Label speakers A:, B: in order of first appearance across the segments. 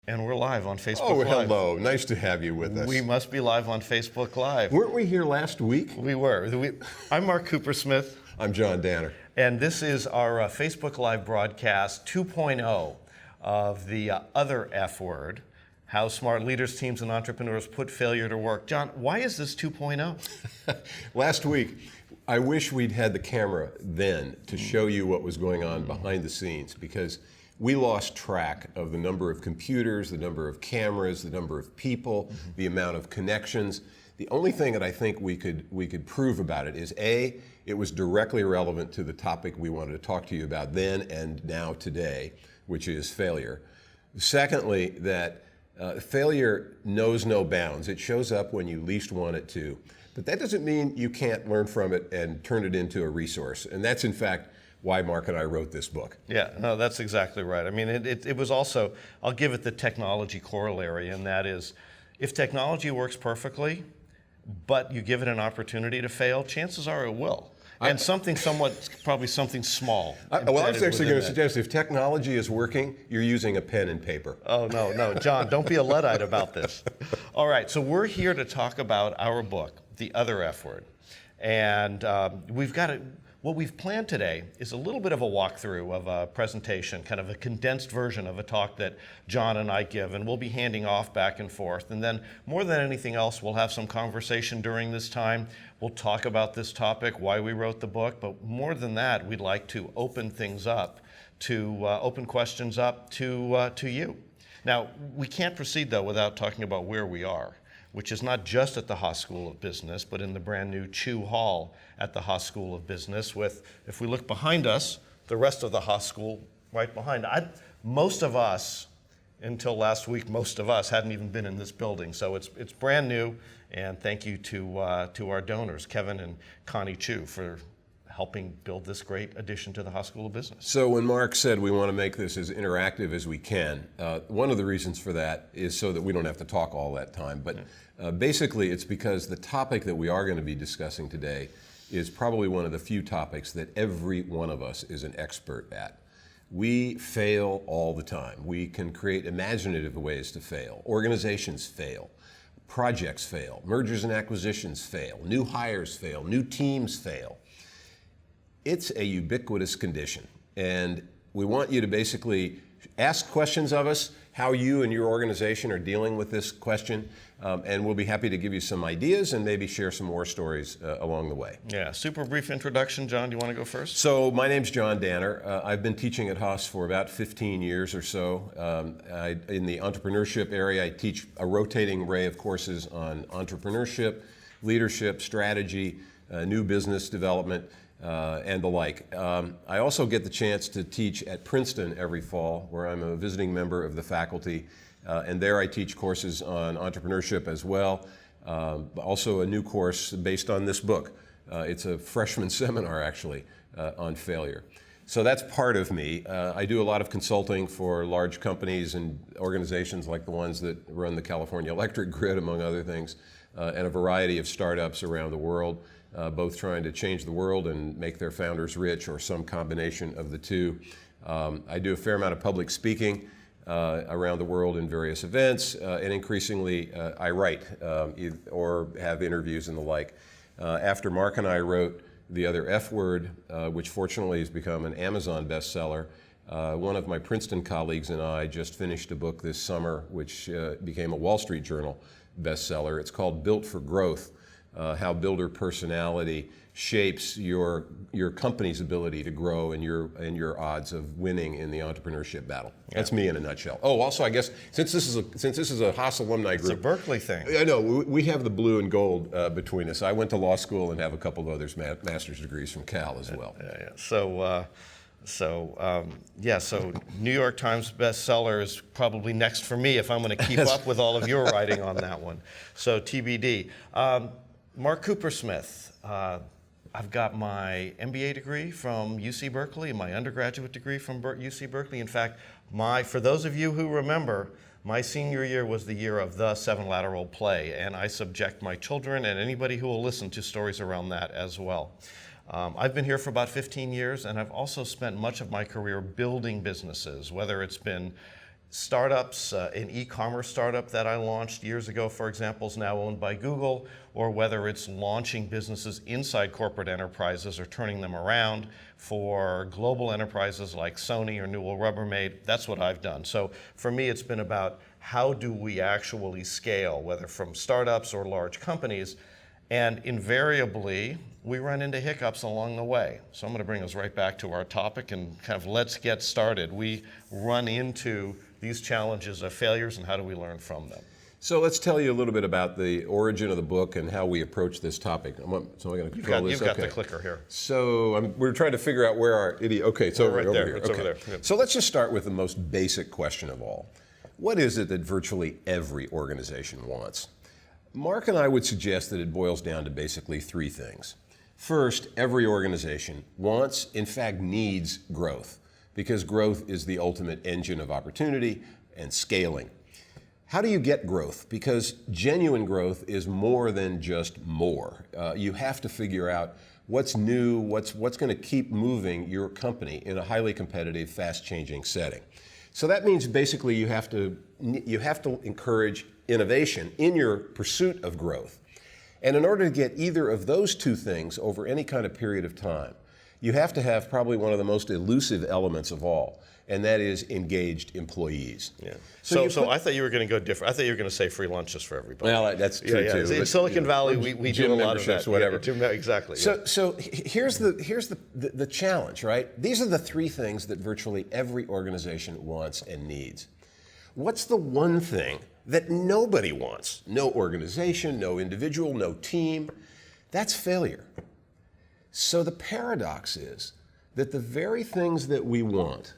A: And we're live on Facebook
B: Oh,
A: Live.
B: hello. Nice to have you with us.
A: We must be live on Facebook Live.
B: Weren't we here last week?
A: We were. I'm Mark Coopersmith.
B: I'm John Danner.
A: And this is our Facebook Live broadcast 2.0 of the other F word, how smart leaders, teams, and entrepreneurs put failure to work. John, why is this 2.0?
B: Last week, I wish we'd had the camera then to show you what was going on behind the scenes, because we lost track of the number of computers, the number of cameras, the number of people, the amount of connections. The only thing that I think we could prove about it is A, it was directly relevant to the topic we wanted to talk to you about then and now today, which is failure. Secondly, that failure knows no bounds. It shows up when you least want it to. But that doesn't mean you can't learn from it and turn it into a resource. And that's, in fact, why Mark and I wrote this book.
A: Yeah, no, that's exactly right. I mean, it was also, I'll give it the technology corollary, and that is, if technology works perfectly, but you give it an opportunity to fail, chances are it will. And probably something small.
B: Well, I was actually going to suggest, if technology is working, you're using a pen and paper.
A: Oh, no, John, don't be a Luddite about this. All right, so we're here to talk about our book, The Other F Word. And what we've planned today is a little bit of a walkthrough of a presentation, kind of a condensed version of a talk that John and I give, and we'll be handing off back and forth. And then more than anything else, we'll have some conversation during this time. We'll talk about this topic, why we wrote the book, but more than that, we'd like to open things up to, open questions up to you. Now, we can't proceed though without talking about where we are, which is not just at the Haas School of Business, but in the brand new Chou Hall at the Haas School of Business with, if we look behind us, the rest of the Haas School right behind. Most of us, until last week, most of us hadn't even been in this building. So it's brand new, and thank you to our donors, Kevin and Connie Chu, for helping build this great addition to the Haas School of Business.
B: So when Mark said we want to make this as interactive as we can, one of the reasons for that is so that we don't have to talk all that time. But basically, it's because the topic that we are going to be discussing today is probably one of the few topics that every one of us is an expert at. We fail all the time. We can create imaginative ways to fail. Organizations fail. Projects fail. Mergers and acquisitions fail. New hires fail. New teams fail. It's a ubiquitous condition, and we want you to basically ask questions of us, how you and your organization are dealing with this question, and we'll be happy to give you some ideas and maybe share some more stories along the way.
A: Yeah, super brief introduction. John, do you want to go first?
B: So my name's John Danner. I've been teaching at Haas for about 15 years or so. In the entrepreneurship area, I teach a rotating array of courses on entrepreneurship, leadership, strategy, new business development, and the like. I also get the chance to teach at Princeton every fall, where I'm a visiting member of the faculty, and there I teach courses on entrepreneurship as well. Also a new course based on this book. It's a freshman seminar, actually, on failure. So that's part of me. I do a lot of consulting for large companies and organizations like the ones that run the California electric grid, among other things, and a variety of startups around the world. Both trying to change the world and make their founders rich, or some combination of the two. I do a fair amount of public speaking around the world in various events, and increasingly I write or have interviews and the like. After Mark and I wrote The Other F Word, which fortunately has become an Amazon bestseller, one of my Princeton colleagues and I just finished a book this summer which became a Wall Street Journal bestseller. It's called Built for Growth. How builder personality shapes your company's ability to grow and your odds of winning in the entrepreneurship battle. Yeah. That's me in a nutshell. Oh, also, I guess since this is a Haas alumni group,
A: it's a Berkeley thing.
B: I know we have the blue and gold between us. I went to law school and have a couple of others master's degrees from Cal as well.
A: Yeah. So New York Times bestseller is probably next for me if I'm going to keep up with all of your writing on that one. So TBD. Mark Coopersmith. I've got my MBA degree from UC Berkeley and my undergraduate degree from UC Berkeley. In fact, for those of you who remember, my senior year was the year of the Seven Lateral play, and I subject my children and anybody who will listen to stories around that as well. I've been here for about 15 years, and I've also spent much of my career building businesses, whether it's been startups, an e-commerce startup that I launched years ago, for example, is now owned by Google, or whether it's launching businesses inside corporate enterprises or turning them around for global enterprises like Sony or Newell Rubbermaid. That's what I've done. So for me, it's been about how do we actually scale, whether from startups or large companies, and invariably, we run into hiccups along the way. So I'm going to bring us right back to our topic and kind of let's get started. We run into these challenges of failures and how do we learn from them?
B: So let's tell you a little bit about the origin of the book and how we approach this topic. So I'm going to control this.
A: You've got the clicker here.
B: So we're trying to figure out where our idiot. Okay, it's over
A: there.
B: here.
A: It's
B: okay.
A: over there. Yep.
B: So let's just start with the most basic question of all. What is it that virtually every organization wants? Mark and I would suggest that it boils down to basically three things. First, every organization wants, in fact, needs growth, because growth is the ultimate engine of opportunity and scaling. How do you get growth? Because genuine growth is more than just more. You have to figure out what's new, what's going to keep moving your company in a highly competitive, fast-changing setting. So that means basically you have to encourage innovation in your pursuit of growth. And in order to get either of those two things over any kind of period of time, you have to have probably one of the most elusive elements of all, and that is engaged employees.
A: Yeah. So I thought you were going to go different. I thought you were going to say free lunches for everybody.
B: Well, that's true too.
A: In Silicon Valley, we do a lot of that.
B: Whatever.
A: Yeah, exactly.
B: So here's the challenge, right? These are the three things that virtually every organization wants and needs. What's the one thing that nobody wants? No organization, no individual, no team. That's failure. So the paradox is that the very things that we want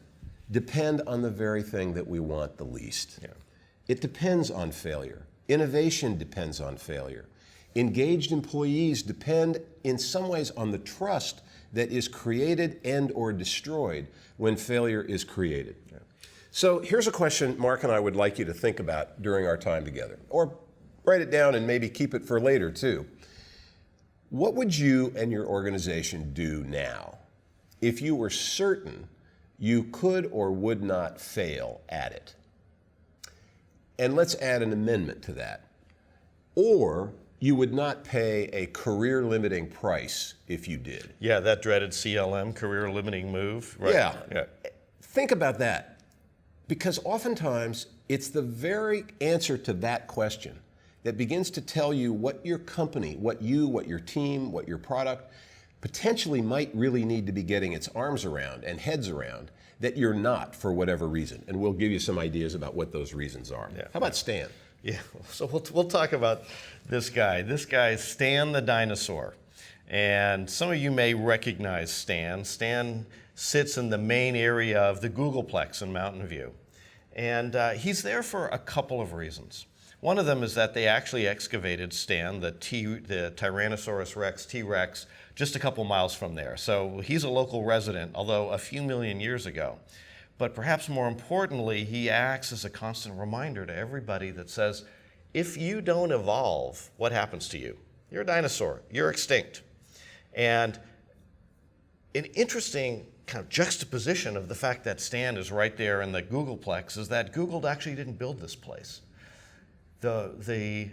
B: depend on the very thing that we want the least.
A: Yeah.
B: It depends on failure. Innovation depends on failure. Engaged employees depend in some ways on the trust that is created and or destroyed when failure is created. Yeah. So here's a question Mark and I would like you to think about during our time together, or write it down and maybe keep it for later too. What would you and your organization do now if you were certain you could or would not fail at it? And let's add an amendment to that. Or you would not pay a career-limiting price if you did.
A: Yeah, that dreaded CLM, career-limiting move. Right?
B: Yeah. Think about that. Because oftentimes, it's the very answer to that question that begins to tell you what your company, what your team, what your product potentially might really need to be getting its arms around and heads around that you're not for whatever reason. And we'll give you some ideas about what those reasons are.
A: Yeah.
B: How about Stan?
A: Yeah, so we'll talk about this guy. This guy is Stan the dinosaur. And some of you may recognize Stan. Stan sits in the main area of the Googleplex in Mountain View. And he's there for a couple of reasons. One of them is that they actually excavated Stan, the Tyrannosaurus Rex, T-Rex, just a couple miles from there. So he's a local resident, although a few million years ago. But perhaps more importantly, he acts as a constant reminder to everybody that says, if you don't evolve, what happens to you? You're a dinosaur. You're extinct. And an interesting kind of juxtaposition of the fact that Stan is right there in the Googleplex is that Google actually didn't build this place. The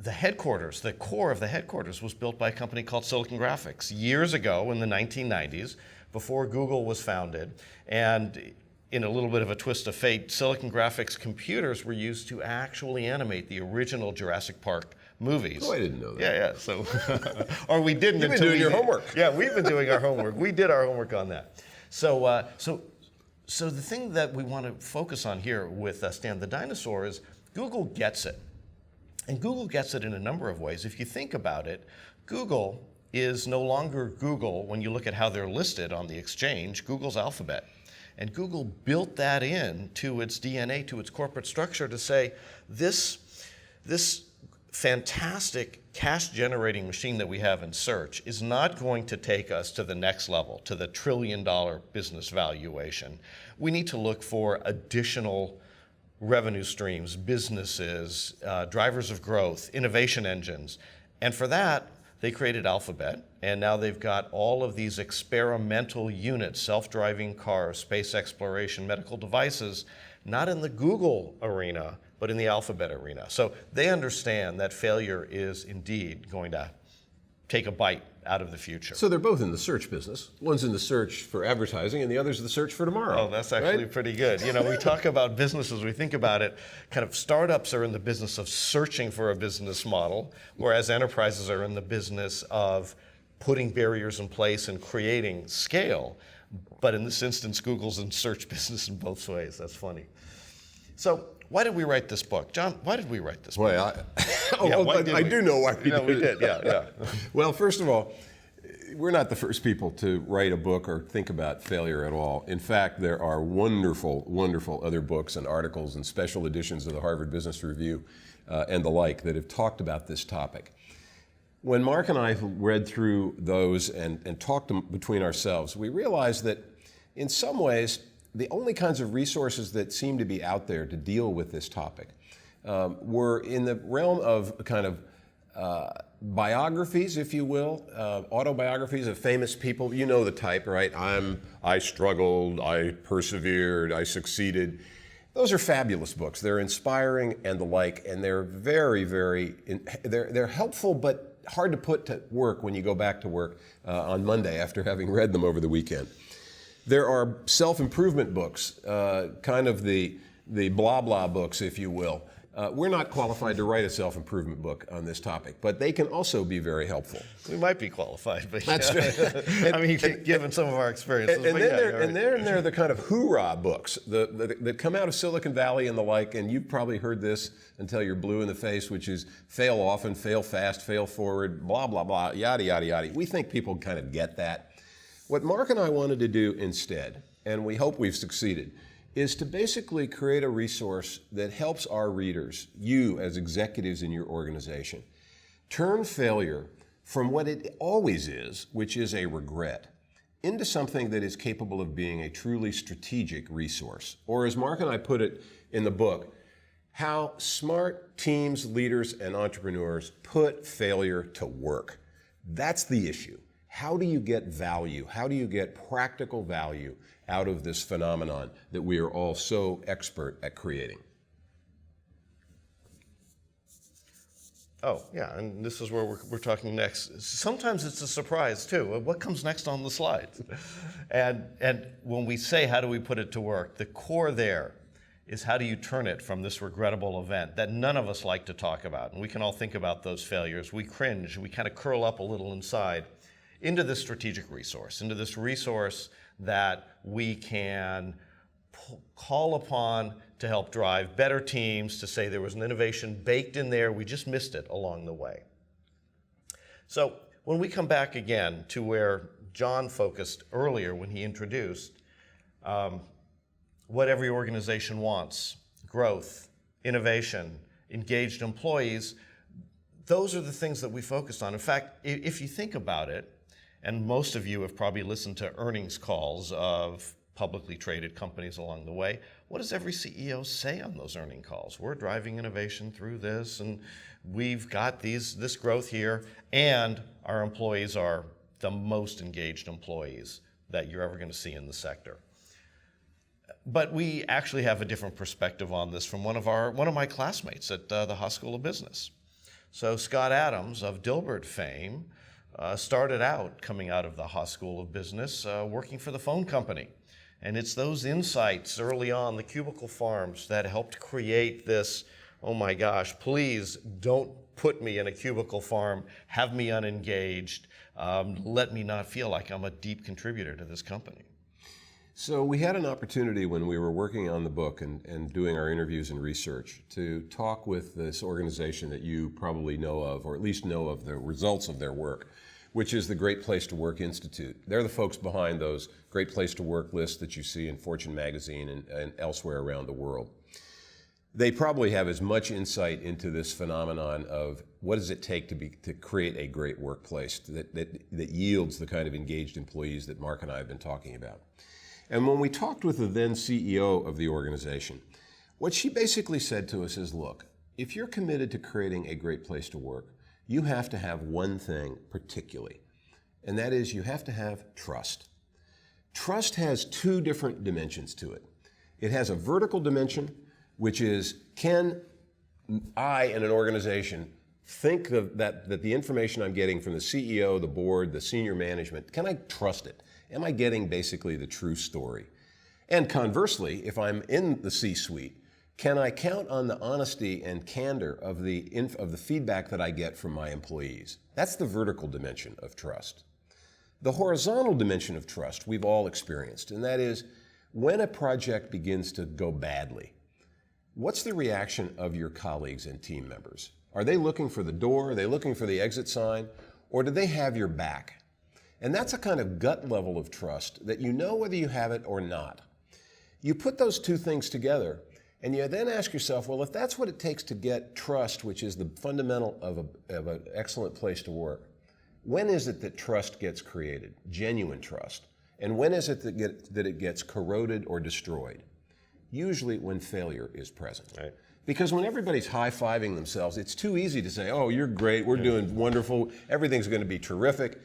A: headquarters, the core of the headquarters was built by a company called Silicon Graphics years ago in the 1990s, before Google was founded. And in a little bit of a twist of fate, Silicon Graphics computers were used to actually animate the original Jurassic Park movies.
B: Oh, I didn't know that.
A: Yeah. So, or we didn't.
B: You've been doing your homework.
A: Yeah, we've been doing our homework. We did our homework on that. So the thing that we want to focus on here with Stan the dinosaur is Google gets it. And Google gets it in a number of ways. If you think about it, Google is no longer Google when you look at how they're listed on the exchange. Google's Alphabet. And Google built that in to its DNA, to its corporate structure to say, this fantastic cash-generating machine that we have in search is not going to take us to the next level, to the trillion-dollar business valuation. We need to look for additional revenue streams, businesses, drivers of growth, innovation engines. And for that, They created Alphabet, and now they've got all of these experimental units, self-driving cars, space exploration, medical devices, not in the Google arena, but in the Alphabet arena. So they understand that failure is indeed going to take a bite out of the future.
B: So they're both in the search business. One's in the search for advertising, and the other's the search for tomorrow.
A: Oh, that's actually pretty good. You know, we talk about businesses, we think about it, kind of startups are in the business of searching for a business model, whereas enterprises are in the business of putting barriers in place and creating scale. But in this instance, Google's in search business in both ways. That's funny. So why did we write this book? John, why did we write this book?
B: Well, I do know why we did.
A: We did, yeah.
B: Well, first of all, we're not the first people to write a book or think about failure at all. In fact, there are wonderful, wonderful other books and articles and special editions of the Harvard Business Review and the like that have talked about this topic. When Mark and I read through those and talked between ourselves, we realized that in some ways, the only kinds of resources that seem to be out there to deal with this topic were in the realm of kind of biographies, if you will, autobiographies of famous people. You know the type, right? I struggled, I persevered, I succeeded. Those are fabulous books. They're inspiring and the like, and they're very, they're helpful, but hard to put to work when you go back to work on Monday after having read them over the weekend. There are self-improvement books, kind of the blah blah books, if you will. We're not qualified to write a self-improvement book on this topic, but they can also be very helpful.
A: We might be qualified, but
B: that's true.
A: I mean, given some of our experiences.
B: And then there are the kind of hoorah books that come out of Silicon Valley and the like, and you've probably heard this until you're blue in the face, which is fail often, fail fast, fail forward, blah, blah, blah, yada, yada, yada. We think people kind of get that. What Mark and I wanted to do instead, and we hope we've succeeded, is to basically create a resource that helps our readers, you as executives in your organization, turn failure from what it always is, which is a regret, into something that is capable of being a truly strategic resource. Or as Mark and I put it in the book, how smart teams, leaders, and entrepreneurs put failure to work. That's the issue. How do you get value? How do you get practical value out of this phenomenon that we are all so expert at creating?
A: Oh, yeah, and this is where we're talking next. Sometimes it's a surprise, too. What comes next on the slides? And when we say, how do we put it to work, the core there is how do you turn it from this regrettable event that none of us like to talk about, and we can all think about those failures. We cringe, we kind of curl up a little inside, into this strategic resource, into this resource that we can call upon to help drive better teams, to say there was an innovation baked in there, we just missed it along the way. So when we come back again to where John focused earlier when he introduced what every organization wants, growth, innovation, engaged employees, those are the things that we focused on. In fact, if you think about it, and most of you have probably listened to earnings calls of publicly traded companies along the way. What does every CEO say on those earnings calls? We're driving innovation through this, and we've got this growth here, and our employees are the most engaged employees that you're ever going to see in the sector. But we actually have a different perspective on this from one of my classmates at the Haas School of Business. So Scott Adams of Dilbert fame started out coming out of the Haas School of Business working for the phone company. And it's those insights early on, the cubicle farms, that helped create this, oh my gosh, please don't put me in a cubicle farm, have me unengaged, let me not feel like I'm a deep contributor to this company.
B: So we had an opportunity when we were working on the book and doing our interviews and research to talk with this organization that you probably know of, or at least know of the results of their work, which is the Great Place to Work Institute. They're the folks behind those Great Place to Work lists that you see in Fortune magazine and elsewhere around the world. They probably have as much insight into this phenomenon of what does it take to create a great workplace that yields the kind of engaged employees that Mark and I have been talking about. And when we talked with the then CEO of the organization, what she basically said to us is, look, if you're committed to creating a great place to work, you have to have one thing particularly, and that is you have to have trust. Trust has two different dimensions to it. It has a vertical dimension, which is, can I in an organization think that the information I'm getting from the CEO, the board, the senior management, can I trust it? Am I getting basically the true story? And conversely, if I'm in the C-suite, can I count on the honesty and candor of the feedback that I get from my employees? That's the vertical dimension of trust. The horizontal dimension of trust we've all experienced, and that is when a project begins to go badly, what's the reaction of your colleagues and team members? Are they looking for the door? Are they looking for the exit sign? Or do they have your back? And that's a kind of gut level of trust that you know whether you have it or not. You put those two things together, and you then ask yourself, well, if that's what it takes to get trust, which is the fundamental of an excellent place to work, when is it that trust gets created, genuine trust? And when is it that it gets corroded or destroyed? Usually when failure is present.
A: Right.
B: Because when everybody's high-fiving themselves, it's too easy to say, oh, you're great, we're doing wonderful, everything's going to be terrific.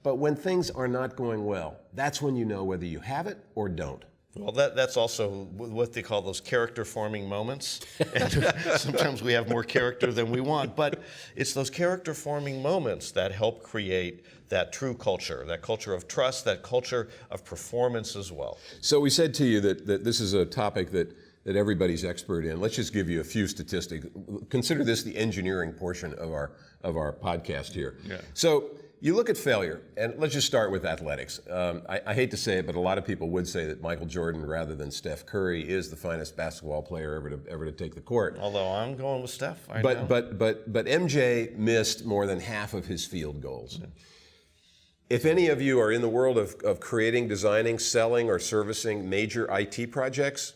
B: But when things are not going well, that's when you know whether you have it or don't.
A: Well, that's also what they call those character-forming moments. And sometimes we have more character than we want, but it's those character-forming moments that help create that true culture, that culture of trust, that culture of performance as well.
B: So we said to you that this is a topic that everybody's expert in. Let's just give you a few statistics. Consider this the engineering portion of our podcast here.
A: Yeah.
B: So you look at failure, and let's just start with athletics. I hate to say it, but a lot of people would say that Michael Jordan, rather than Steph Curry, is the finest basketball player ever to take the court.
A: Although I'm going with Steph.
B: But MJ missed more than half of his field goals. Yeah. If any of you are in the world of creating, designing, selling, or servicing major IT projects,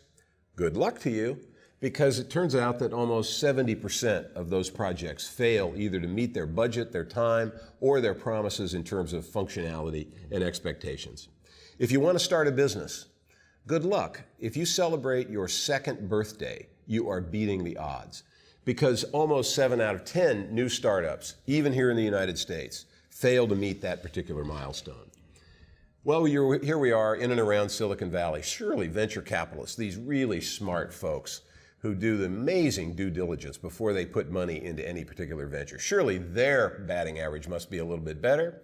B: good luck to you, because it turns out that almost 70% of those projects fail either to meet their budget, their time, or their promises in terms of functionality and expectations. If you want to start a business, good luck. If you celebrate your second birthday, you are beating the odds, because almost 7 out of 10 new startups, even here in the United States, fail to meet that particular milestone. Well, here we are in and around Silicon Valley. Surely venture capitalists, these really smart folks who do the amazing due diligence before they put money into any particular venture. Surely their batting average must be a little bit better.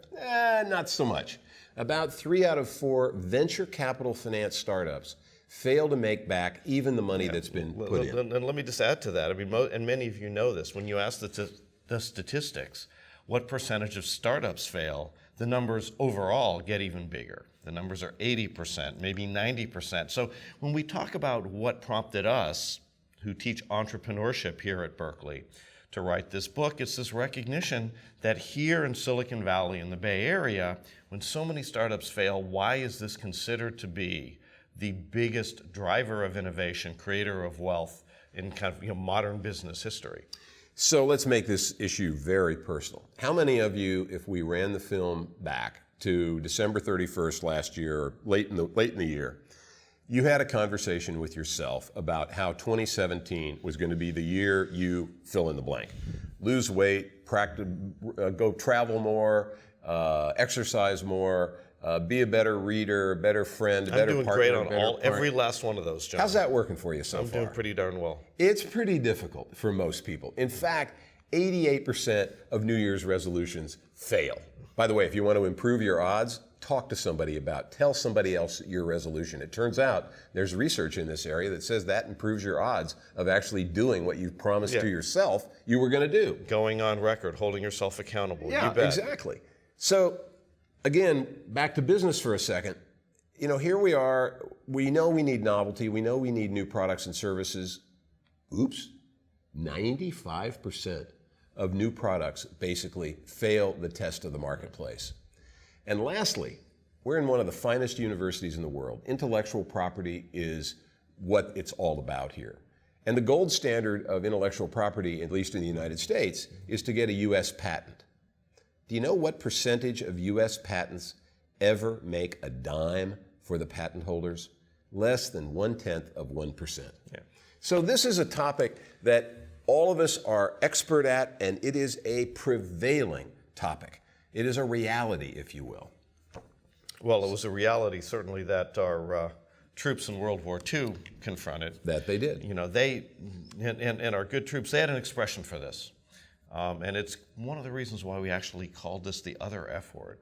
B: Not so much. About 3 out of 4 venture capital finance startups fail to make back even the money that's been put in.
A: And let me just add to that. I mean, and many of you know this. When you ask the statistics, what percentage of startups fail, the numbers overall get even bigger. The numbers are 80%, maybe 90%. So when we talk about what prompted us, who teach entrepreneurship here at Berkeley, to write this book, it's this recognition that here in Silicon Valley, in the Bay Area, when so many startups fail, why is this considered to be the biggest driver of innovation, creator of wealth in kind of modern business history?
B: So let's make this issue very personal. How many of you, if we ran the film back to December 31st last year, or late in the year, you had a conversation with yourself about how 2017 was going to be the year you fill in the blank? Lose weight, practice, go travel more, exercise more, be a better reader, a better friend, a better partner.
A: I'm doing great on every last one of those, John.
B: How's that working for you so far?
A: I'm doing pretty darn well.
B: It's pretty difficult for most people. In fact, 88% of New Year's resolutions fail. By the way, if you want to improve your odds, talk to somebody tell somebody else your resolution. It turns out there's research in this area that says that improves your odds of actually doing what you promised to yourself you were going to do.
A: Going on record, holding yourself accountable.
B: Yeah,
A: you bet.
B: Exactly. So, again, back to business for a second. Here we are. We know we need novelty. We know we need new products and services. Oops, 95% of new products basically fail the test of the marketplace. And lastly, we're in one of the finest universities in the world. Intellectual property is what it's all about here. And the gold standard of intellectual property, at least in the United States, is to get a U.S. patent. Do you know what percentage of U.S. patents ever make a dime for the patent holders? Less than 1/10 of 1%. Yeah. So this is a topic that all of us are expert at, and it is a prevailing topic. It is a reality, if you will.
A: Well, it was a reality, certainly, that our troops in World War II confronted.
B: That they did.
A: You know, and our good troops, they had an expression for this. And it's one of the reasons why we actually called this the other F word.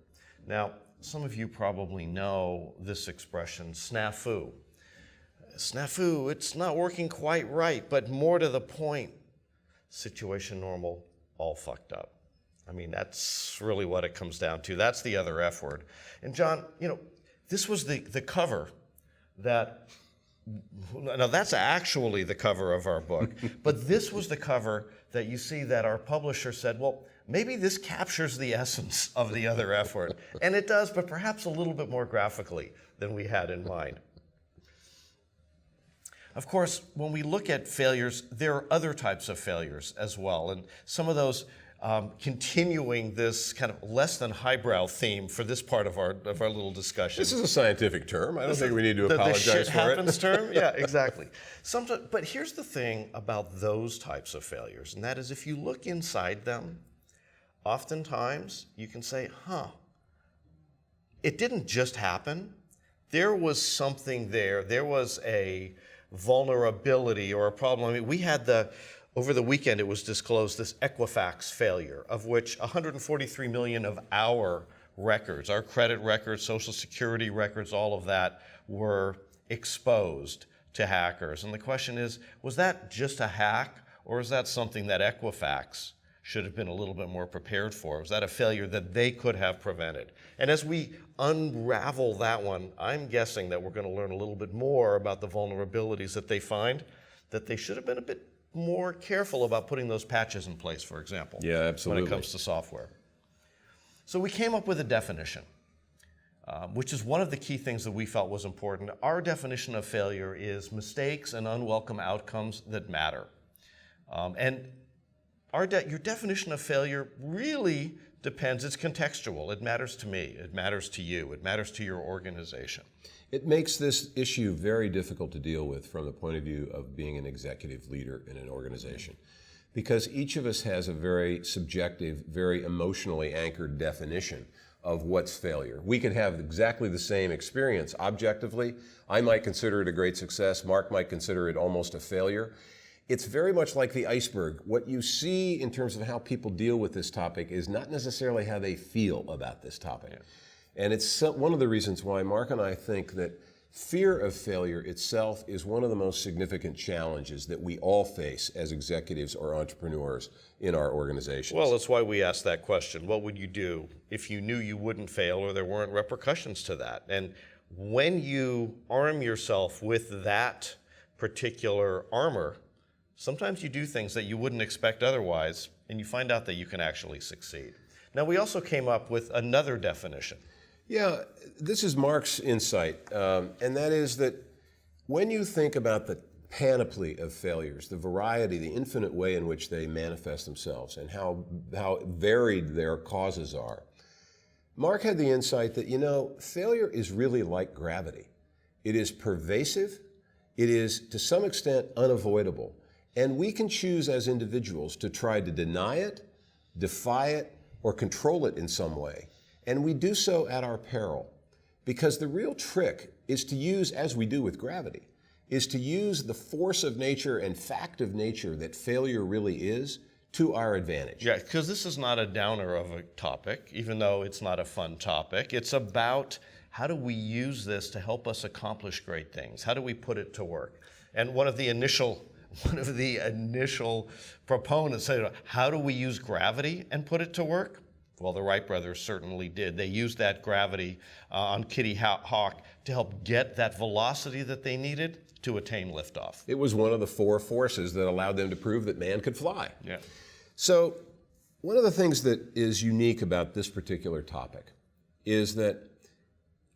A: Now, some of you probably know this expression, snafu. Snafu, it's not working quite right, but more to the point, situation normal, all fucked up. I mean, that's really what it comes down to. That's the other F word. And John, you know, this was the cover that, now that's actually the cover of our book, but this was the cover that you see that our publisher said, well, maybe this captures the essence of the other F word. And it does, but perhaps a little bit more graphically than we had in mind. Of course, when we look at failures, there are other types of failures as well. And some of those continuing this kind of less than highbrow theme for this part of our little discussion.
B: This is a scientific term. I don't think we need to apologize
A: the shit
B: for
A: happens
B: it.
A: term? Yeah, exactly. But here's the thing about those types of failures, and that is if you look inside them, oftentimes you can say, it didn't just happen. There was something there. There was a vulnerability or a problem. I mean, we had over the weekend it was disclosed this Equifax failure, of which 143 million of our records, our credit records, Social Security records, all of that were exposed to hackers. And the question is, was that just a hack, or is that something that Equifax should have been a little bit more prepared for? Was that a failure that they could have prevented? And as we unravel that one, I'm guessing that we're going to learn a little bit more about the vulnerabilities that they find, that they should have been a bit more careful about putting those patches in place, for example.
B: Yeah, absolutely.
A: When it comes to software. So we came up with a definition, which is one of the key things that we felt was important. Our definition of failure is mistakes and unwelcome outcomes that matter. And your definition of failure really depends. It's contextual. It matters to me. It matters to you. It matters to your organization.
B: It makes this issue very difficult to deal with from the point of view of being an executive leader in an organization, because each of us has a very subjective, very emotionally anchored definition of what's failure. We could have exactly the same experience objectively. I might consider it a great success. Mark might consider it almost a failure. It's very much like the iceberg. What you see in terms of how people deal with this topic is not necessarily how they feel about this topic. Yeah. And it's one of the reasons why Mark and I think that fear of failure itself is one of the most significant challenges that we all face as executives or entrepreneurs in our organizations.
A: Well, that's why we asked that question. What would you do if you knew you wouldn't fail or there weren't repercussions to that? And when you arm yourself with that particular armor, sometimes you do things that you wouldn't expect otherwise, and you find out that you can actually succeed. Now, we also came up with another definition.
B: Yeah, this is Mark's insight, and that is that when you think about the panoply of failures, the variety, the infinite way in which they manifest themselves, and how varied their causes are, Mark had the insight that, you know, failure is really like gravity. It is pervasive, it is to some extent unavoidable, and we can choose as individuals to try to deny it, defy it, or control it in some way. And we do so at our peril, because the real trick is to use, as we do with gravity, is to use the force of nature and fact of nature that failure really is to our advantage.
A: Yeah, because this is not a downer of a topic, even though it's not a fun topic. It's about how do we use this to help us accomplish great things? How do we put it to work? And one of the initial proponents said, how do we use gravity and put it to work? Well, the Wright brothers certainly did. They used that gravity on Kitty Hawk to help get that velocity that they needed to attain liftoff.
B: It was one of the four forces that allowed them to prove that man could fly.
A: Yeah.
B: So one of the things that is unique about this particular topic is that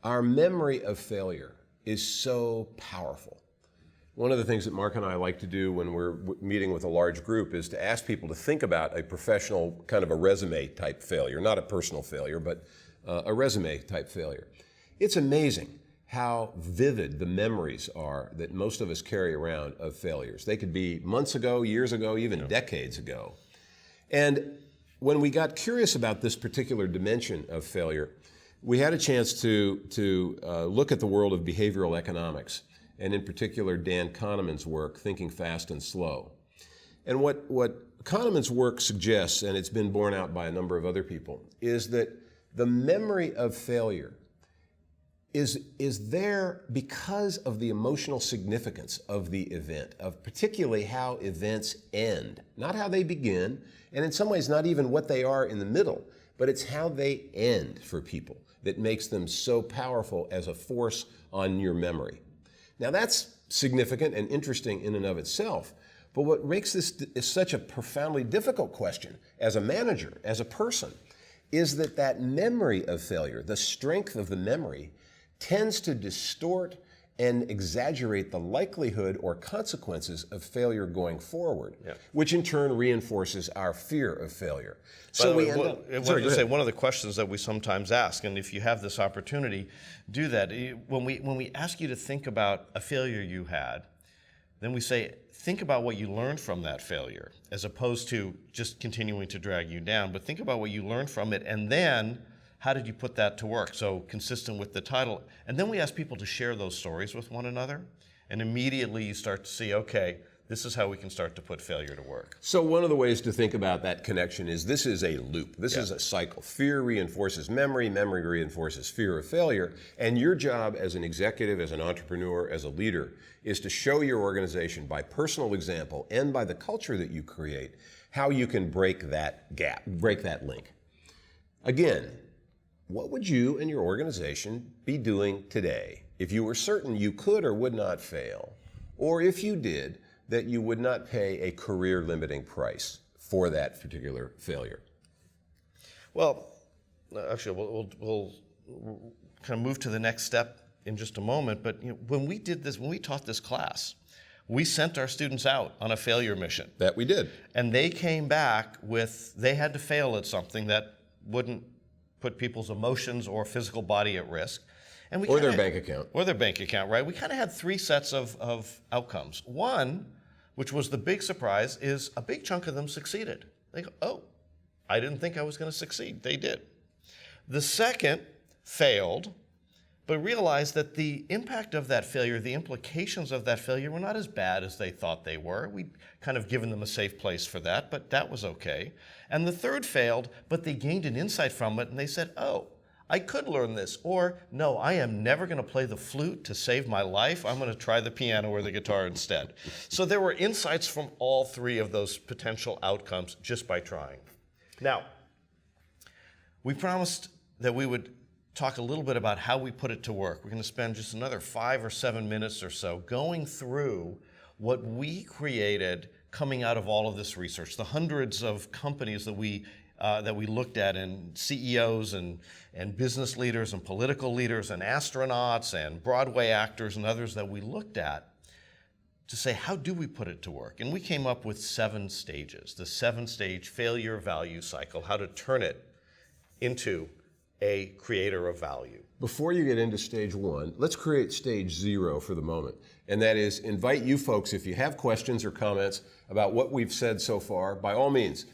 B: our memory of failure is so powerful. One of the things that Mark and I like to do when we're meeting with a large group is to ask people to think about a professional kind of a resume type failure, not a personal failure, but a resume type failure. It's amazing how vivid the memories are that most of us carry around of failures. They could be months ago, years ago, even decades ago. And when we got curious about this particular dimension of failure, we had a chance to look at the world of behavioral economics, and in particular Dan Kahneman's work, Thinking Fast and Slow. And what Kahneman's work suggests, and it's been borne out by a number of other people, is that the memory of failure is there because of the emotional significance of the event, of particularly how events end, not how they begin, and in some ways not even what they are in the middle, but it's how they end for people that makes them so powerful as a force on your memory. Now that's significant and interesting in and of itself, but what makes this such a profoundly difficult question as a manager, as a person, is that memory of failure, the strength of the memory, tends to distort and exaggerate the likelihood or consequences of failure going forward, which in turn reinforces our fear of failure. So we end up...
A: say one of the questions that we sometimes ask, and if you have this opportunity, do that. When we ask you to think about a failure you had, then we say, think about what you learned from that failure, as opposed to just continuing to drag you down, but think about what you learned from it, and then how did you put that to work? So consistent with the title. And then we ask people to share those stories with one another. And immediately you start to see, okay, this is how we can start to put failure to work.
B: So one of the ways to think about that connection is this is a loop. This is a cycle. Fear reinforces memory. Memory reinforces fear of failure. And your job as an executive, as an entrepreneur, as a leader, is to show your organization by personal example and by the culture that you create how you can break that gap, break that link. Again, what would you and your organization be doing today if you were certain you could or would not fail, or if you did, that you would not pay a career-limiting price for that particular failure?
A: Well, actually, we'll kind of move to the next step in just a moment, but when we taught this class, we sent our students out on a failure mission.
B: That we did.
A: And they came back they had to fail at something that wouldn't put people's emotions or physical body at risk. And
B: or their bank account.
A: Or their bank account, right? We kind of had three sets of outcomes. One, which was the big surprise, is a big chunk of them succeeded. They go, oh, I didn't think I was going to succeed. They did. The second failed, but realized that the impact of that failure, the implications of that failure were not as bad as they thought they were. We'd kind of given them a safe place for that, but that was okay. And the third failed, but they gained an insight from it, and they said, oh, I could learn this, or no, I am never going to play the flute to save my life. I'm going to try the piano or the guitar instead. So there were insights from all three of those potential outcomes just by trying. Now, we promised that we would talk a little bit about how we put it to work. We're going to spend just another 5 or 7 minutes or so going through what we created coming out of all of this research, the hundreds of companies that we looked at, and CEOs and business leaders and political leaders and astronauts and Broadway actors and others that we looked at to say, how do we put it to work? And we came up with 7 stages, the 7-stage failure value cycle, how to turn it into a creator of value.
B: Before you get into stage 1, let's create stage 0 for the moment. And that is invite you folks, if you have questions or comments about what we've said so far, by all means,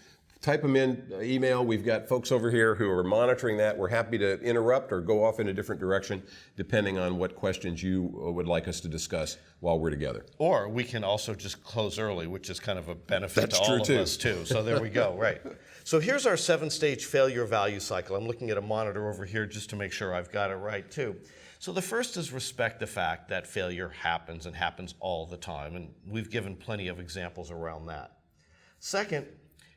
B: type them in email. We've got folks over here who are monitoring that. We're happy to interrupt or go off in a different direction depending on what questions you would like us to discuss while we're together.
A: Or we can also just close early, which is kind of a benefit to all of us too. So there we go, right. So here's our 7-stage failure value cycle. I'm looking at a monitor over here just to make sure I've got it right too. So the first is respect the fact that failure happens and happens all the time, and we've given plenty of examples around that. Second,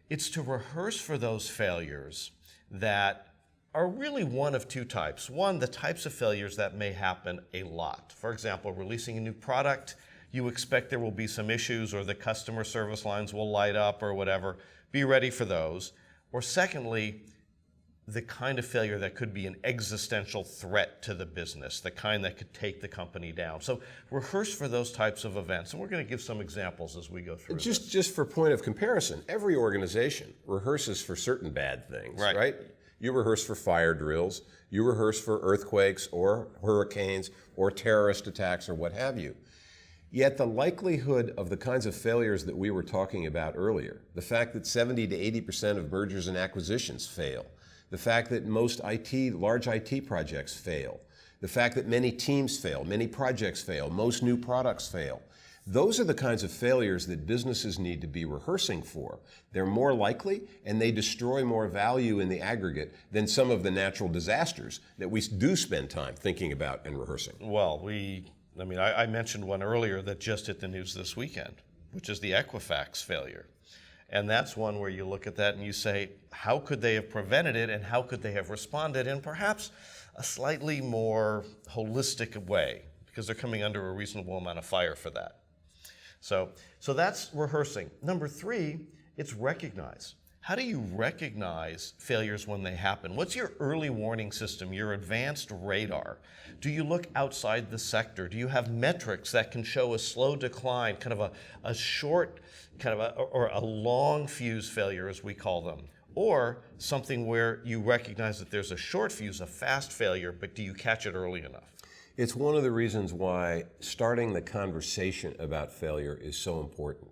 A: it's to rehearse for those failures that are really one of 2 types. One, the types of failures that may happen a lot. For example, releasing a new product, you expect there will be some issues or the customer service lines will light up or whatever. Be ready for those. Or secondly, the kind of failure that could be an existential threat to the business, the kind that could take the company down. So rehearse for those types of events. And we're going to give some examples as we go through
B: Just for point of comparison, every organization rehearses for certain bad things, right? You rehearse for fire drills. You rehearse for earthquakes or hurricanes or terrorist attacks or what have you. Yet the likelihood of the kinds of failures that we were talking about earlier, the fact that 70 to 80% of mergers and acquisitions fail, the fact that most large IT projects fail, the fact that many teams fail, many projects fail, most new products fail, those are the kinds of failures that businesses need to be rehearsing for. They're more likely and they destroy more value in the aggregate than some of the natural disasters that we do spend time thinking about and rehearsing.
A: Well, I mentioned one earlier that just hit the news this weekend, which is the Equifax failure. And that's one where you look at that and you say, how could they have prevented it and how could they have responded in perhaps a slightly more holistic way, because they're coming under a reasonable amount of fire for that. So that's rehearsing. Number 3, it's recognize. How do you recognize failures when they happen? What's your early warning system, your advanced radar? Do you look outside the sector? Do you have metrics that can show a slow decline, kind of a short, or a long fuse failure, as we call them? Or something where you recognize that there's a short fuse, a fast failure, but do you catch it early enough?
B: It's one of the reasons why starting the conversation about failure is so important.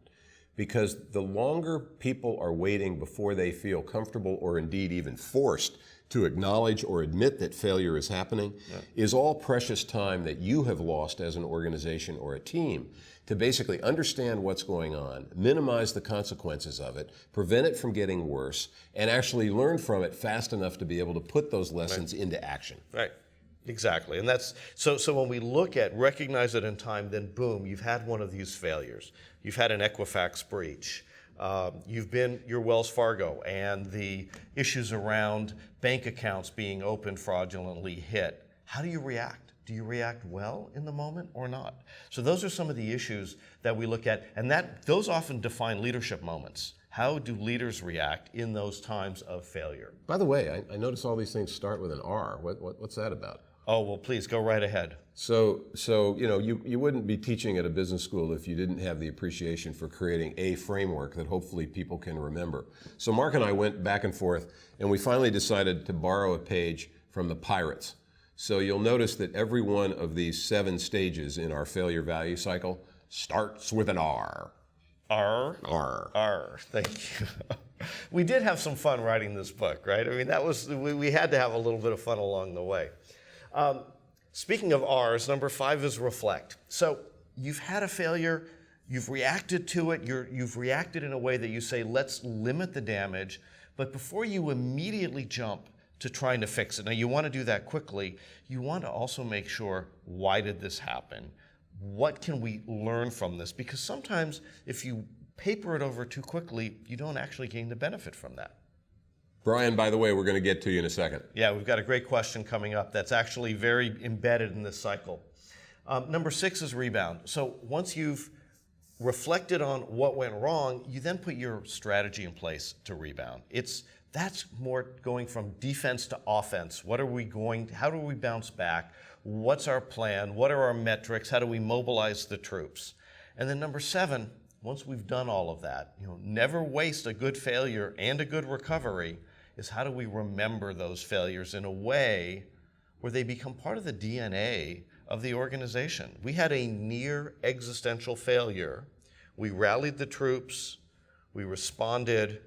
B: Because the longer people are waiting before they feel comfortable or indeed even forced to acknowledge or admit that failure is happening, is all precious time that you have lost as an organization or a team to basically understand what's going on, minimize the consequences of it, prevent it from getting worse, and actually learn from it fast enough to be able to put those lessons into action.
A: Right. Exactly, and that's so when we look at recognize it in time, then boom, you've had one of these failures. You've had an Equifax breach. You've been your Wells Fargo and the issues around bank accounts being opened fraudulently hit. How do you react? Do you react well in the moment or not? So those are some of the issues that we look at, and those often define leadership moments. How do leaders react in those times of failure?
B: By the way, I notice all these things start with an R. What's that about?
A: Oh, well, please go right ahead.
B: So you wouldn't be teaching at a business school if you didn't have the appreciation for creating a framework that hopefully people can remember. So Mark and I went back and forth, and we finally decided to borrow a page from the Pirates. So you'll notice that every one of these 7 stages in our failure value cycle starts with an R.
A: R?
B: R.
A: R. Thank you. We did have some fun writing this book, right? I mean, we had to have a little bit of fun along the way. Speaking of R's, number 5 is reflect. So you've had a failure, you've reacted to it, you've reacted in a way that you say, let's limit the damage, but before you immediately jump to trying to fix it, now you want to do that quickly, you want to also make sure, why did this happen? What can we learn from this? Because sometimes if you paper it over too quickly, you don't actually gain the benefit from that.
B: Brian, by the way, we're going to get to you in a second.
A: Yeah, we've got a great question coming up that's actually very embedded in this cycle. Number 6 is rebound. So once you've reflected on what went wrong, you then put your strategy in place to rebound. That's more going from defense to offense. How do we bounce back? What's our plan? What are our metrics? How do we mobilize the troops? And then number 7, once we've done all of that, never waste a good failure and a good recovery, is how do we remember those failures in a way where they become part of the DNA of the organization. We had a near existential failure. We rallied the troops, we responded,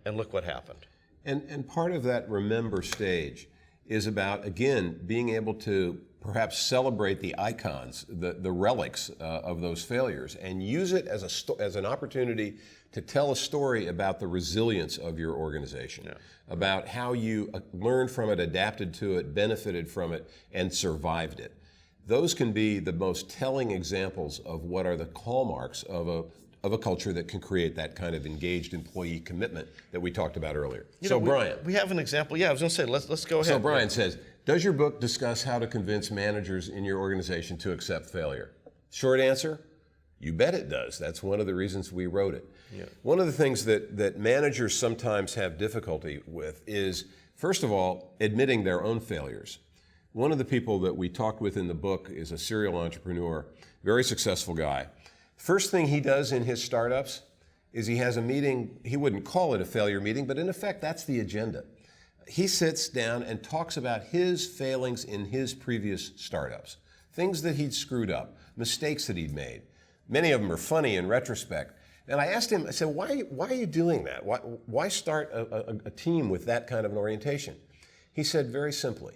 A: and look what happened.
B: And part of that remember stage is about, again, being able to perhaps celebrate the icons, the relics of those failures, and use it as an opportunity to tell a story about the resilience of your organization, about how you learned from it, adapted to it, benefited from it, and survived it. Those can be the most telling examples of what are the hallmarks of a culture that can create that kind of engaged employee commitment that we talked about earlier. Brian.
A: We have an example. Yeah, I was going to say, let's go ahead.
B: So Brian says, does your book discuss how to convince managers in your organization to accept failure? Short answer, you bet it does. That's one of the reasons we wrote it. Yeah. One of the things that managers sometimes have difficulty with is, first of all, admitting their own failures. One of the people that we talked with in the book is a serial entrepreneur, very successful guy. First thing he does in his startups is he has a meeting. He wouldn't call it a failure meeting, but in effect, that's the agenda. He sits down and talks about his failings in his previous startups, things that he'd screwed up, mistakes that he'd made. Many of them are funny in retrospect. And I asked him, I said, why are you doing that? Why start a team with that kind of an orientation? He said, very simply,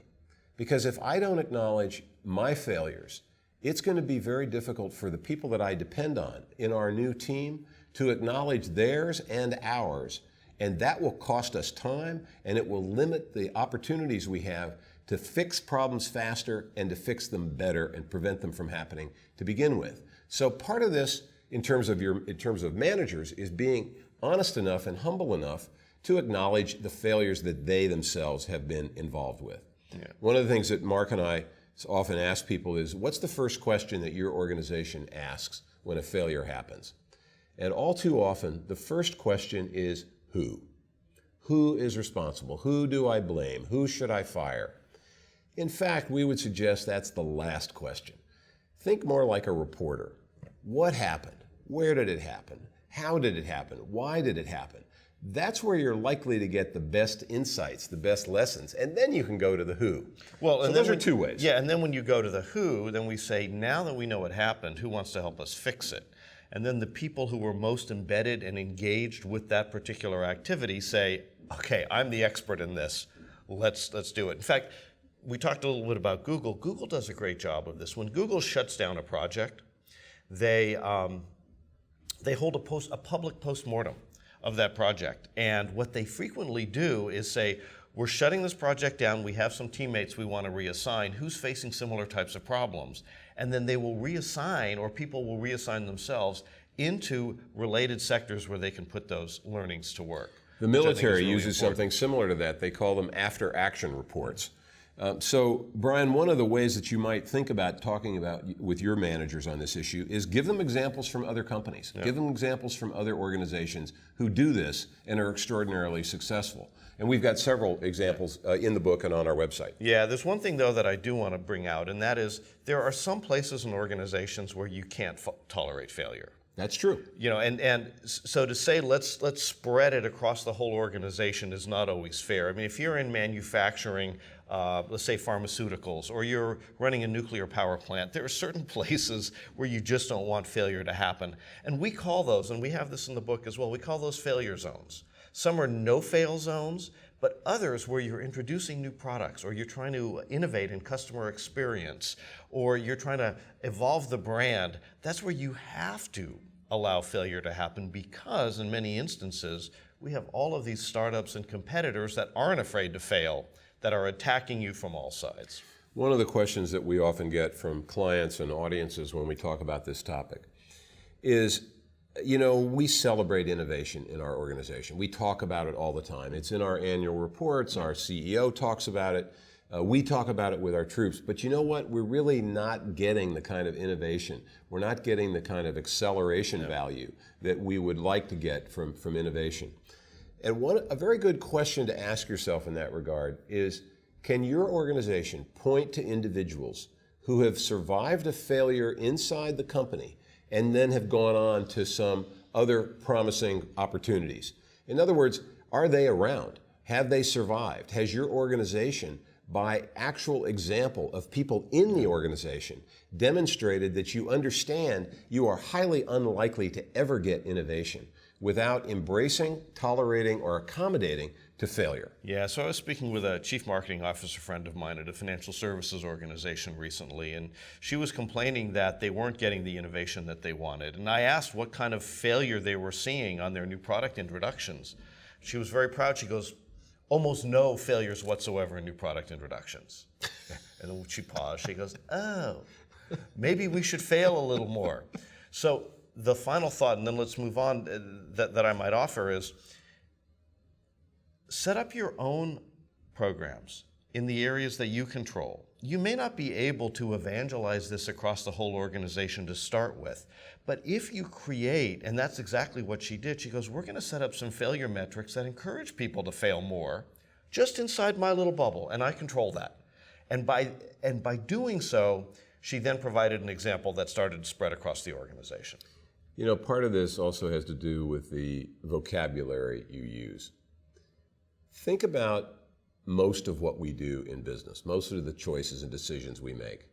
B: because if I don't acknowledge my failures, it's going to be very difficult for the people that I depend on in our new team to acknowledge theirs and ours. And that will cost us time, and it will limit the opportunities we have to fix problems faster and to fix them better and prevent them from happening to begin with. So part of this, in terms of managers, is being honest enough and humble enough to acknowledge the failures that they themselves have been involved with. Yeah. One of the things that Mark and I often ask people is, what's the first question that your organization asks when a failure happens? And all too often, the first question is, who? Who is responsible? Who do I blame? Who should I fire? In fact, we would suggest that's the last question. Think more like a reporter. What happened? Where did it happen? How did it happen? Why did it happen? That's where you're likely to get the best insights, the best lessons, and then you can go to the who.
A: Well,
B: so those are two ways.
A: Yeah, and then when you go to the who, then we say, now that we know what happened, who wants to help us fix it? And then the people who were most embedded and engaged with that particular activity say, okay, I'm the expert in this. Let's do it. In fact, we talked a little bit about Google. Google does a great job of this. When Google shuts down a project, they hold a public postmortem of that project. And what they frequently do is say, we're shutting this project down, we have some teammates we want to reassign, who's facing similar types of problems? And then they will reassign, or people will reassign themselves into related sectors where they can put those learnings to work.
B: The military uses something similar to that. They call them after-action reports. So, Brian, one of the ways that you might think about talking about with your managers on this issue is give them examples from other companies. Yeah. Give them examples from other organizations who do this and are extraordinarily successful. And we've got several examples in the book and on our website.
A: Yeah, there's one thing, though, that I do want to bring out, and that is there are some places and organizations where you can't tolerate failure.
B: That's true.
A: You know, and so to say let's spread it across the whole organization is not always fair. I mean, if you're in manufacturing, let's say pharmaceuticals, or you're running a nuclear power plant, there are certain places where you just don't want failure to happen. And we call those, and we have this in the book as well, we call those failure zones. Some are no-fail zones, but others where you're introducing new products, or you're trying to innovate in customer experience, or you're trying to evolve the brand, that's where you have to allow failure to happen, because in many instances, we have all of these startups and competitors that aren't afraid to fail, that are attacking you from all sides.
B: One of the questions that we often get from clients and audiences when we talk about this topic is, you know, we celebrate innovation in our organization. We talk about it all the time. It's in our annual reports. Our CEO talks about it. We talk about it with our troops. But you know what? We're really not getting the kind of innovation. We're not getting the kind of acceleration value that we would like to get from innovation. And a very good question to ask yourself in that regard is, can your organization point to individuals who have survived a failure inside the company and then have gone on to some other promising opportunities? In other words, are they around? Have they survived? Has your organization, by actual example of people in the organization, demonstrated that you understand you are highly unlikely to ever get innovation without embracing, tolerating, or accommodating to failure?
A: Yeah, so I was speaking with a chief marketing officer friend of mine at a financial services organization recently, and she was complaining that they weren't getting the innovation that they wanted. And I asked what kind of failure they were seeing on their new product introductions. She was very proud. She goes, almost no failures whatsoever in new product introductions. And then she paused. She goes, oh, maybe we should fail a little more. So the final thought, and then let's move on, that I might offer is, set up your own programs in the areas that you control. You may not be able to evangelize this across the whole organization to start with, but if you create, and that's exactly what she did, she goes, we're going to set up some failure metrics that encourage people to fail more just inside my little bubble, and I control that. And by doing so, she then provided an example that started to spread across the organization.
B: You know, part of this also has to do with the vocabulary you use. Think about most of what we do in business, most of the choices and decisions we make.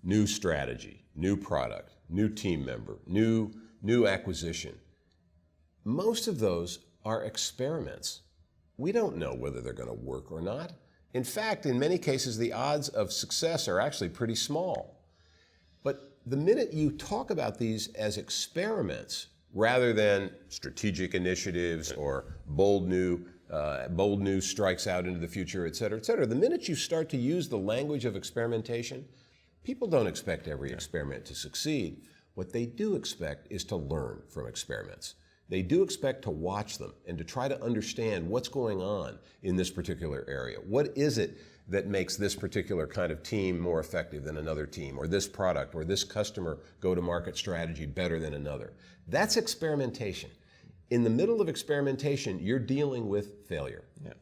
B: New strategy, new product, new team member, new acquisition. Most of those are experiments. We don't know whether they're going to work or not. In fact, in many cases, the odds of success are actually pretty small. But the minute you talk about these as experiments rather than strategic initiatives or bold new strikes out into the future, et cetera, the minute you start to use the language of experimentation, people don't expect every experiment to succeed. What they do expect is to learn from experiments. They do expect to watch them and to try to understand what's going on in this particular area. What is it that makes this particular kind of team more effective than another team, or this product or this customer go-to-market strategy better than another? That's experimentation. In the middle of experimentation, you're dealing with failure.
A: Yeah.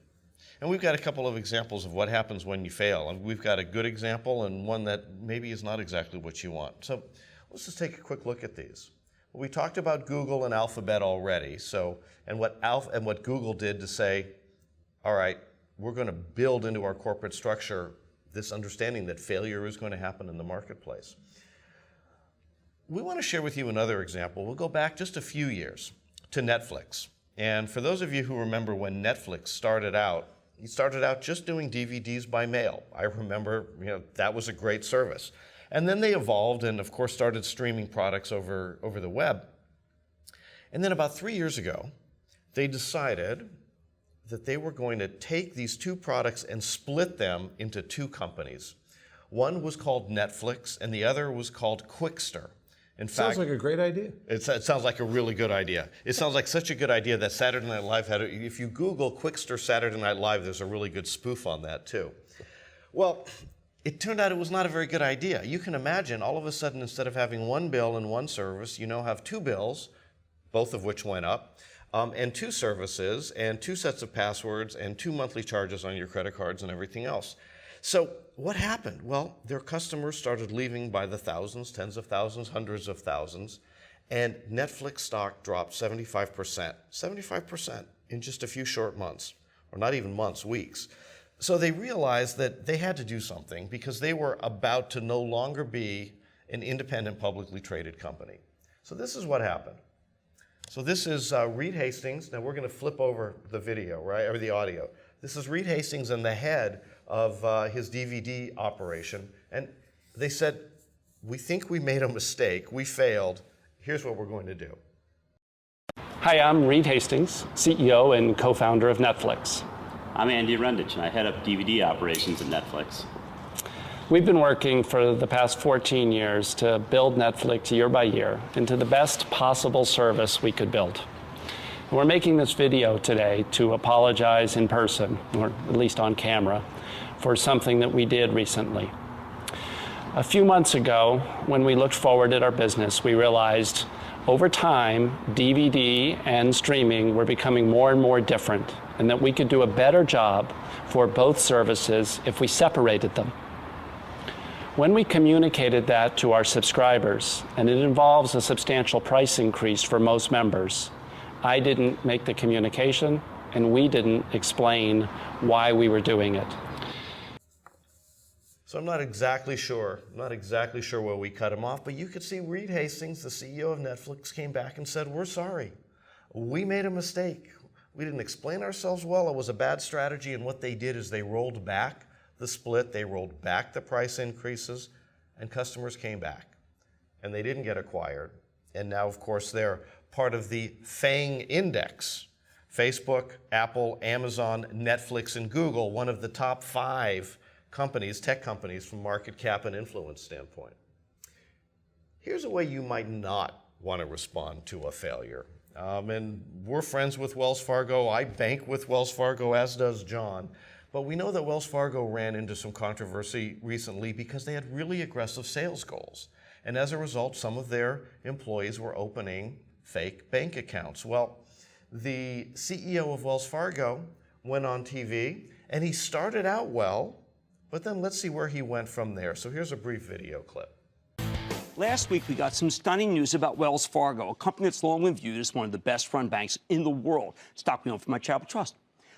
A: And we've got a couple of examples of what happens when you fail. And we've got a good example and one that maybe is not exactly what you want. So let's just take a quick look at these. We talked about Google and Alphabet already, and what Google did to say, all right, we're going to build into our corporate structure this understanding that failure is going to happen in the marketplace. We want to share with you another example. We'll go back just a few years to Netflix. And for those of you who remember when Netflix started out, it started out just doing DVDs by mail. I remember, that was a great service. And then they evolved and, of course, started streaming products over the web. And then about 3 years ago, they decided that they were going to take these two products and split them into two companies. One was called Netflix, and the other was called Quickster. In fact,
B: sounds like a great idea.
A: It sounds like a really good idea. It sounds like such a good idea that Saturday Night Live had, if you Google Quickster Saturday Night Live, there's a really good spoof on that too. Well, it turned out it was not a very good idea. You can imagine all of a sudden, instead of having one bill and one service, you now have two bills, both of which went up, and two services, and two sets of passwords, and two monthly charges on your credit cards and everything else. So what happened? Well, their customers started leaving by the thousands, tens of thousands, hundreds of thousands, and Netflix stock dropped 75%. 75% in just a few short months, or not even months, weeks. So they realized that they had to do something because they were about to no longer be an independent, publicly traded company. So this is what happened. So this is Reed Hastings. Now we're going to flip over the video, right, or the audio. This is Reed Hastings and the head of his DVD operation. And they said, we think we made a mistake. We failed. Here's what we're going to do.
C: Hi, I'm Reed Hastings, CEO and co-founder of Netflix.
D: I'm Andy Rendich, and I head up DVD operations at Netflix.
C: We've been working for the past 14 years to build Netflix year by year into the best possible service we could build. And we're making this video today to apologize in person, or at least on camera, for something that we did recently. A few months ago, when we looked forward at our business, we realized over time, DVD and streaming were becoming more and more different, and that we could do a better job for both services if we separated them. When we communicated that to our subscribers, and it involves a substantial price increase for most members, I didn't make the communication, and we didn't explain why we were doing it.
A: So I'm not exactly sure where we cut him off, but you could see Reed Hastings, the CEO of Netflix, came back and said, we're sorry. We made a mistake. We didn't explain ourselves well. It was a bad strategy, and what they did is they rolled back the split, they rolled back the price increases, and customers came back. And they didn't get acquired. And now, of course, they're part of the FANG index. Facebook, Apple, Amazon, Netflix, and Google, one of the top 5 companies, tech companies, from market cap and influence standpoint. Here's a way you might not want to respond to a failure. And we're friends with Wells Fargo. I bank with Wells Fargo, as does John. But we know that Wells Fargo ran into some controversy recently because they had really aggressive sales goals. And as a result, some of their employees were opening fake bank accounts. Well, the CEO of Wells Fargo went on TV, and he started out well, but then let's see where he went from there. So here's a brief video clip.
E: Last week, we got some stunning news about Wells Fargo, a company that's long been viewed as one of the best-run banks in the world. Stock we own from my charitable trust.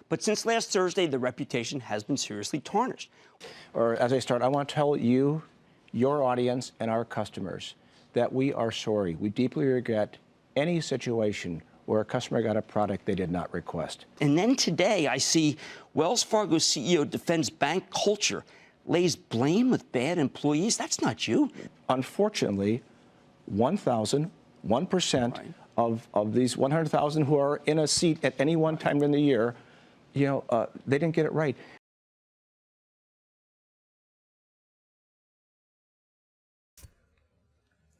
E: But since last Thursday, the reputation has been seriously tarnished.
F: Or as I start, I want to tell you, your audience, and our customers that we are sorry. We deeply regret any situation where a customer got a product they did not request.
E: And then today, I see Wells Fargo CEO defends bank culture, lays blame with bad employees. That's not you.
F: Unfortunately, 1% of these 100,000 who are in a seat at any one time in the year, they didn't get it right.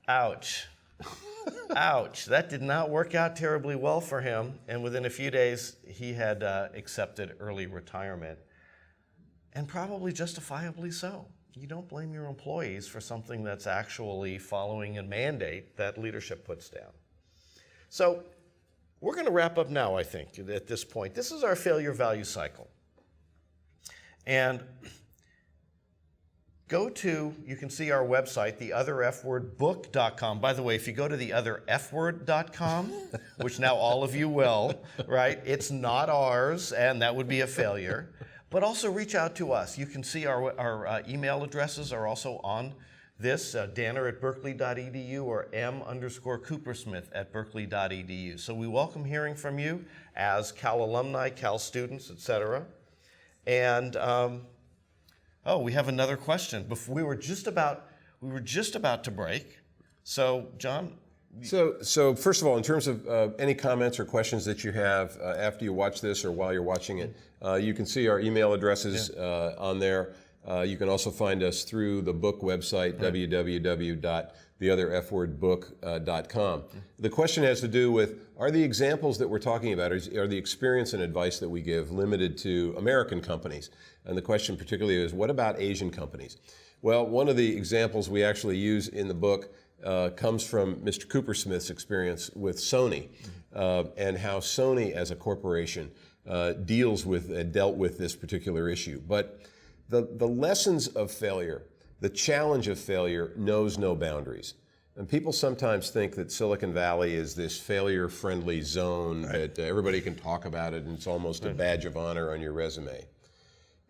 A: Ouch. Ouch. That did not work out terribly well for him. And within a few days, he had accepted early retirement. And probably justifiably so. You don't blame your employees for something that's actually following a mandate that leadership puts down. So we're going to wrap up now, I think, at this point. This is our failure value cycle. And you can see our website, theotherfwordbook.com. By the way, if you go to theotherfword.com, which now all of you will, right, it's not ours, and that would be a failure. But also reach out to us. You can see our email addresses are also on this, danner@berkeley.edu or m_Coopersmith@berkeley.edu. So we welcome hearing from you as Cal alumni, Cal students, etc. And we have another question. We were just about to break. So, John.
B: So first of all, in terms of any comments or questions that you have after you watch this or while you're watching it, you can see our email addresses on there. You can also find us through the book website, www.theotherfwordbook.com. The question has to do with, are the examples that we're talking about, are the experience and advice that we give limited to American companies? And the question particularly is, what about Asian companies? Well, one of the examples we actually use in the book comes from Mr. Coopersmith's experience with Sony and how Sony as a corporation dealt with this particular issue. But the lessons of failure, the challenge of failure knows no boundaries. And people sometimes think that Silicon Valley is this failure-friendly zone that everybody can talk about it and it's almost a badge of honor on your resume.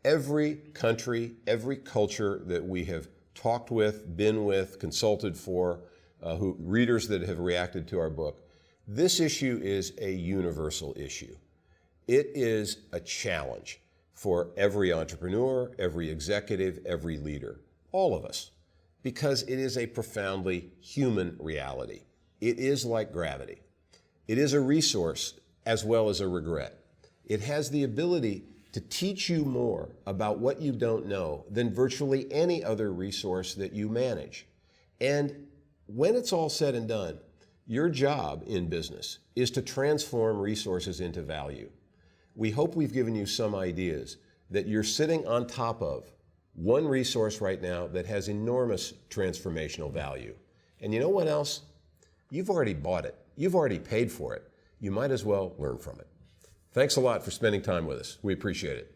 B: Every country, every culture that we have talked with, been with, consulted for, readers that have reacted to our book, this issue is a universal issue. It is a challenge for every entrepreneur, every executive, every leader, all of us, because it is a profoundly human reality. It is like gravity. It is a resource as well as a regret. It has the ability to teach you more about what you don't know than virtually any other resource that you manage. And when it's all said and done, your job in business is to transform resources into value. We hope we've given you some ideas that you're sitting on top of one resource right now that has enormous transformational value. And you know what else? You've already bought it. You've already paid for it. You might as well learn from it. Thanks a lot for spending time with us. We appreciate it.